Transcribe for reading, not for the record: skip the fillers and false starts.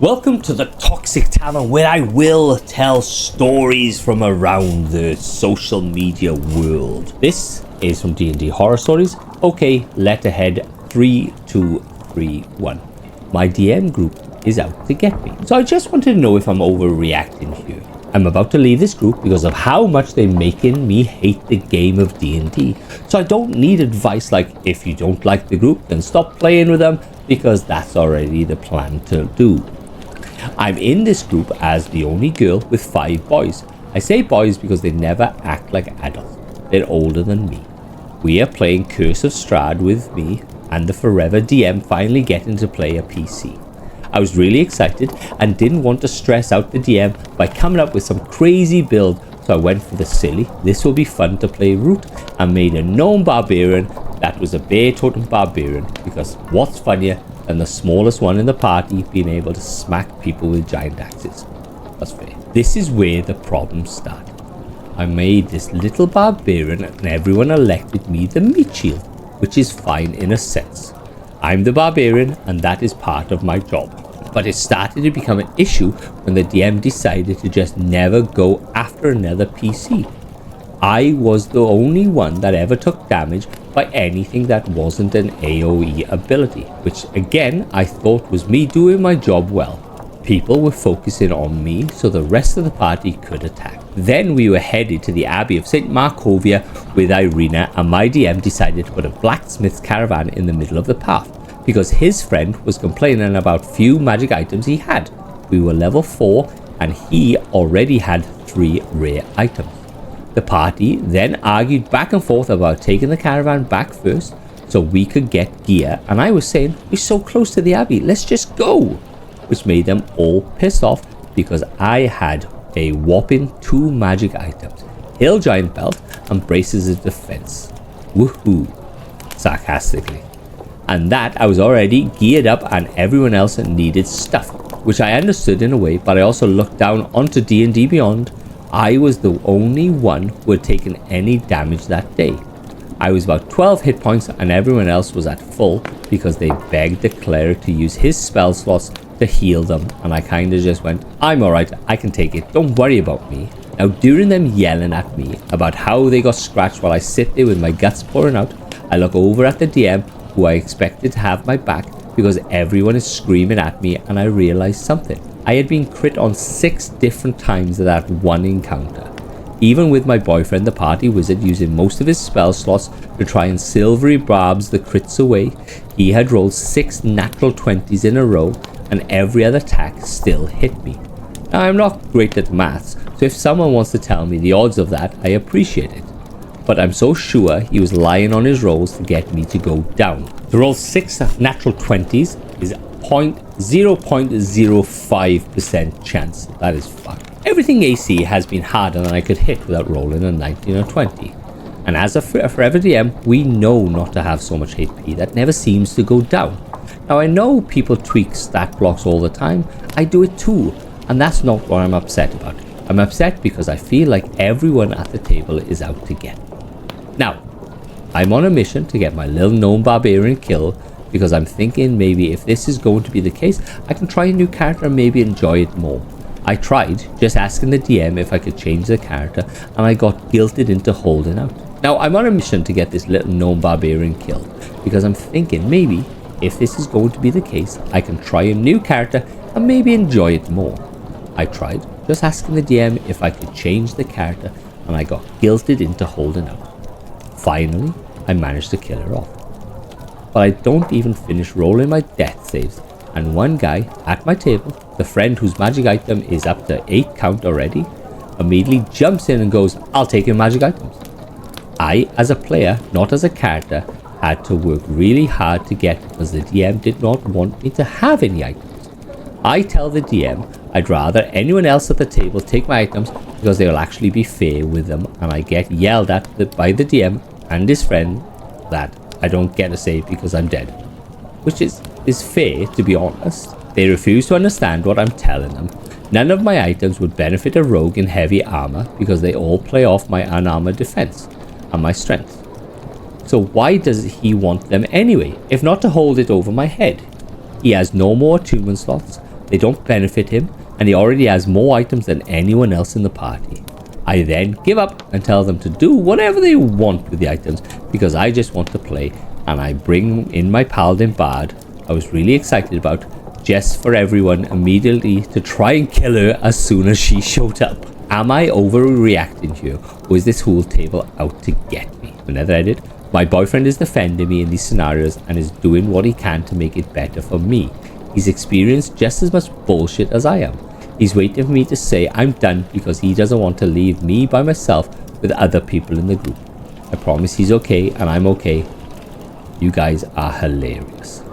Welcome to the Toxic Tavern, where I will tell stories from around the social media world. This is from D&D Horror Stories. Okay, letterhead 3231. My DM group is out to get me. So I just wanted to know if I'm overreacting here. I'm about to leave this group because of how much they're making me hate the game of D&D. So I don't need advice like, if you don't like the group, then stop playing with them, because that's already the plan to do. I'm in this group as the only girl with 5 boys. I say boys because they never act like adults. They're older than me. We are playing Curse of Strahd with me and the forever DM finally getting to play a PC. I was really excited and didn't want to stress out the DM by coming up with some crazy build, so I went for the silly, this will be fun to play route, and made a gnome barbarian that was a bear totem barbarian, because what's funnier than the smallest one in the party being able to smack people with giant axes? That's fair. This is where the problems start. I made this little barbarian and everyone elected me the meat shield, which is fine in a sense. I'm the barbarian and that is part of my job. But it started to become an issue when the DM decided to just never go after another PC. I was the only one that ever took damage by anything that wasn't an AoE ability, which again I thought was me doing my job well. People were focusing on me so the rest of the party could attack. Then we were headed to the Abbey of St. Markovia with Irina, and my DM decided to put a blacksmith's caravan in the middle of the path because his friend was complaining about few magic items he had. We were level 4 and he already had 3 rare items. The party then argued back and forth about taking the caravan back first so we could get gear, and I was saying, we're so close to the Abbey, let's just go, which made them all pissed off because I had a whopping 2 magic items, Hill Giant Belt and Braces of Defense. Woohoo, sarcastically. And that I was already geared up and everyone else needed stuff, which I understood in a way, but I also looked down onto D&D Beyond. I was the only one who had taken any damage that day. I was about 12 hit points and everyone else was at full because they begged the cleric to use his spell slots to heal them, and I kinda just went, I'm alright, I can take it, don't worry about me. Now during them yelling at me about how they got scratched while I sit there with my guts pouring out, I look over at the DM who I expected to have my back because everyone is screaming at me, and I realized something. I had been crit on 6 different times at that one encounter. Even with my boyfriend, the party wizard, using most of his spell slots to try and silvery barbs the crits away, he had rolled 6 natural 20s in a row, and every other attack still hit me. Now I'm not great at maths, so if someone wants to tell me the odds of that, I appreciate it. But I'm so sure he was lying on his rolls to get me to go down. To roll 6 natural 20s is 0.05% chance. That is fucked. Everything AC has been harder than I could hit without rolling a 19 or 20. And as a forever DM, we know not to have so much HP that never seems to go down. Now I know people tweak stat blocks all the time. I do it too, and that's not what I'm upset about. I'm upset because I feel like everyone at the table is out to get me. Now, I'm on a mission to get my little gnome barbarian killed because I'm thinking maybe if this is going to be the case, I can try a new character and maybe enjoy it more. I tried just asking the DM if I could change the character, and I got guilted into holding out. Now, I'm on a mission to get this little gnome barbarian killed because I'm thinking maybe if this is going to be the case, I can try a new character and maybe enjoy it more. I tried just asking the DM if I could change the character, and I got guilted into holding out. Finally, I managed to kill her off. But I don't even finish rolling my death saves, and one guy at my table, the friend whose magic item is up to 8 count already, immediately jumps in and goes, I'll take your magic items. I, as a player, not as a character, had to work really hard to get because the DM did not want me to have any items. I tell the DM I'd rather anyone else at the table take my items because they will actually be fair with them, and I get yelled at by the DM and his friend that I don't get a save because I'm dead. Which is fair, to be honest. They refuse to understand what I'm telling them. None of my items would benefit a rogue in heavy armor because they all play off my unarmored defense and my strength. So why does he want them anyway, if not to hold it over my head? He has no more attunement slots, They don't benefit him, and he already has more items than anyone else in the party. I then give up and tell them to do whatever they want with the items because I just want to play, and I bring in my Paladin Bard I was really excited about just for everyone immediately to try and kill her as soon as she showed up. Am I overreacting here, or is this whole table out to get me? Another edit. My boyfriend is defending me in these scenarios and is doing what he can to make it better for me. He's experienced just as much bullshit as I am. He's waiting for me to say I'm done because he doesn't want to leave me by myself with other people in the group. I promise he's okay and I'm okay. You guys are hilarious.